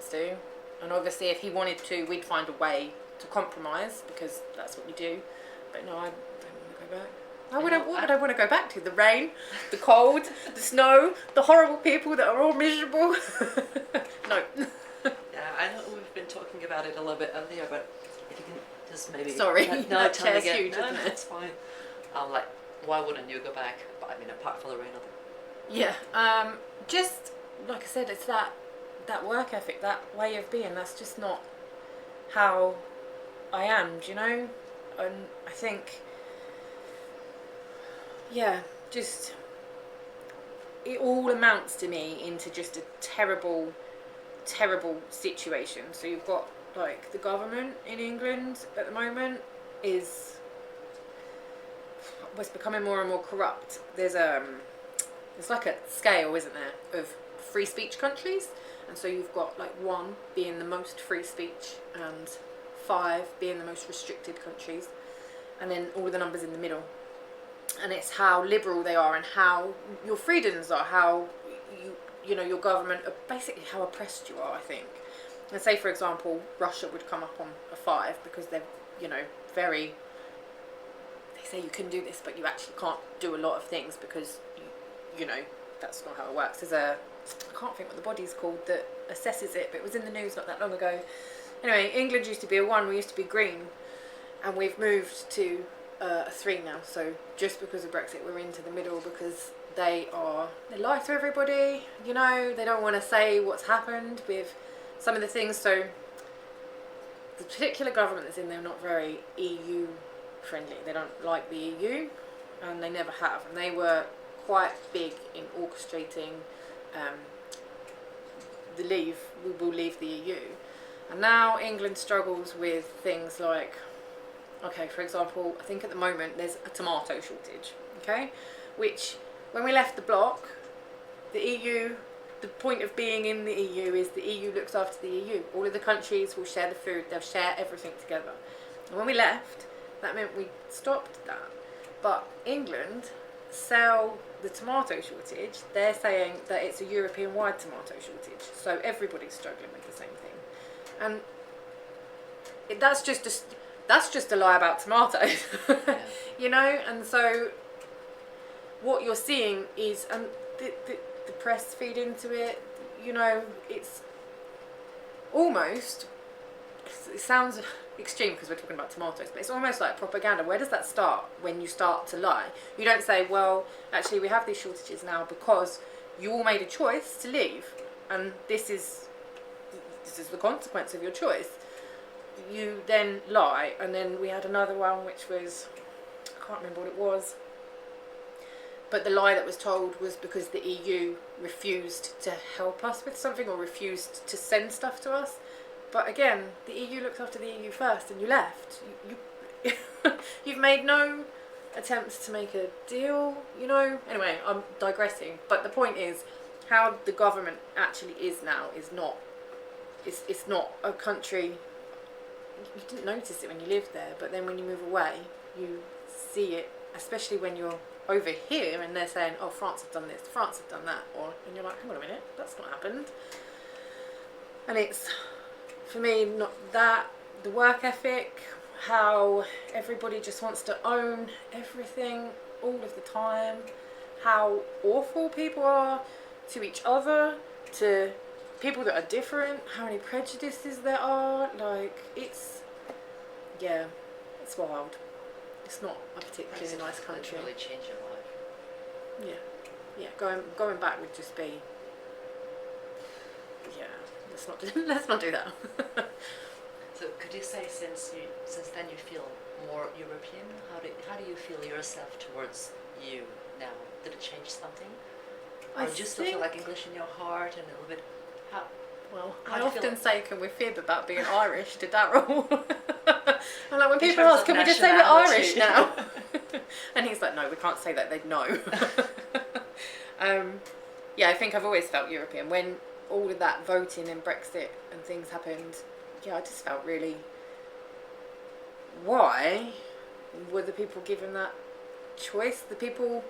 wants to. And obviously if he wanted to, we'd find a way to compromise, because that's what we do. But no, I don't want to go back. What would I want to go back to? The rain, the cold, the snow, the horrible people that are all miserable. No. Yeah, I know we've been talking about it a little bit earlier, but if you can just maybe... Sorry, no, that tell me chair's again. huge, No, isn't it? it's fine. Like, why wouldn't you go back? But I mean, apart from the rain. Yeah, just like I said, it's that work ethic, that way of being. That's just not how I am, do you know? And I think, yeah, just it all amounts to me into just a terrible situation. So you've got like the government in England at the moment was becoming more and more corrupt. There's like a scale, isn't there, of free speech countries, and so you've got like 1 being the most free speech and 5 being the most restricted countries, and then all of the numbers in the middle. And it's how liberal they are and how your freedoms are, how you know your government are, basically how oppressed you are, I think. And say for example Russia would come up on a 5 because they're, you know, very, they say you can do this but you actually can't do a lot of things because you know that's not how it works. There's I can't think what the body's called that assesses it, but it was in the news not that long ago. Anyway, England used to be a 1, we used to be green, and we've moved to a 3 now. So just because of Brexit we're into the middle, because they lie to everybody, you know, they don't want to say what's happened with some of the things. So the particular government that's in there are not very EU friendly. They don't like the EU, and they never have, and they were quite big in orchestrating we will leave the EU. And now England struggles with things like, okay, for example, I think at the moment there's a tomato shortage, okay, which when we left the bloc, the EU, the point of being in the EU is the EU looks after the EU. All of the countries will share the food, they'll share everything together. And when we left, that meant we stopped that. But England sell the tomato shortage, they're saying that it's a European-wide tomato shortage, so everybody's struggling with the same thing. And that's just a lie about tomatoes. Yeah. You know. And so what you're seeing is, and the press feed into it, you know, it's almost, it sounds extreme because we're talking about tomatoes, but it's almost like propaganda. Where does that start? When you start to lie, you don't say, well, actually we have these shortages now because you all made a choice to leave, and this is the consequence of your choice. You then lie. And then we had another one which was, I can't remember what it was, but the lie that was told was because the EU refused to help us with something or refused to send stuff to us. But again, the EU looked after the EU first, and you left. You've made no attempts to make a deal, you know. Anyway, I'm digressing. But the point is, how the government actually is now is not. It's not a country. You didn't notice it when you lived there, but then when you move away, you see it. Especially when you're over here and they're saying, "Oh, France have done this, France have done that," and you're like, "Hang on a minute, that's not happened." And it's, for me, not that, the work ethic, how everybody just wants to own everything all of the time, how awful people are to each other, to people that are different, how many prejudices there are. Like, it's wild. It's not a particularly nice country. Really change your life. Yeah. Going back would just be, let's not do that. So could you say since then you feel more European? How do you feel yourself towards you now? Did it change something? Or do you still feel like English in your heart and a little bit? Well, how I do you often feel? say, can we fib about being Irish to Daryl? I'm like, when In people terms ask, of can we just say we're nationality. Irish now? And he's like, no, we can't say that, they'd know. I think I've always felt European. When all of that voting and Brexit and things happened, I just felt really, why were the people given that choice? The people,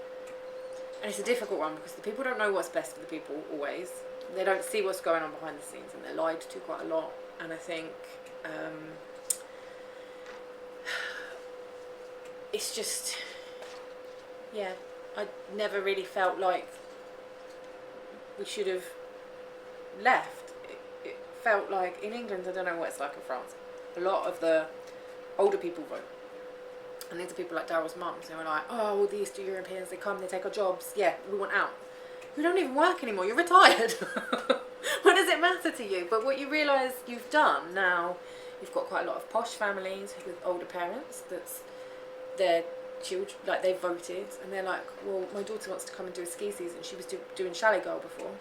and it's a difficult one because the people don't know what's best for the people always. they don't see what's going on behind the scenes, and they're lied to quite a lot. And I think it's just, yeah, I never really felt like we should have left. It felt like in England, I don't know what it's like in France, a lot of the older people vote. And these are people like Daryl's mums. They were like, oh, all the Eastern Europeans, they come, they take our jobs. Yeah, we want out. You don't even work anymore. You're retired. What does it matter to you? But what you realise you've done now, you've got quite a lot of posh families with older parents. That's their children, like they voted, and they're like, well, my daughter wants to come and do a ski season. She was doing Chalet Girl before.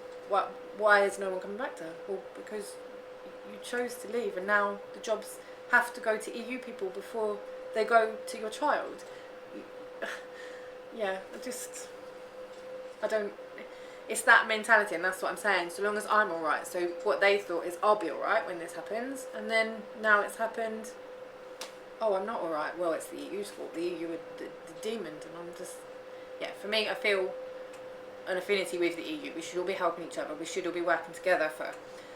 Why is no one coming back to her? Well, because you chose to leave, and now the jobs have to go to EU people before they go to your child. Yeah, I don't, it's that mentality, and that's what I'm saying. So long as I'm alright. So what they thought is I'll be alright when this happens, and then now it's happened, oh, I'm not alright. Well, it's the EU's fault. The EU are the demon, and I'm just, yeah, for me, I feel an affinity with the EU. We should all be helping each other. We should all be working together for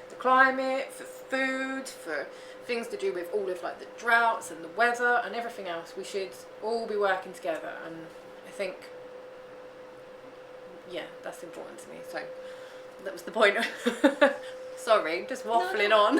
the climate, for food, for things to do with all of like the droughts and the weather and everything else. We should all be working together, and I think, yeah, that's important to me. So that was the point. Sorry, just waffling on.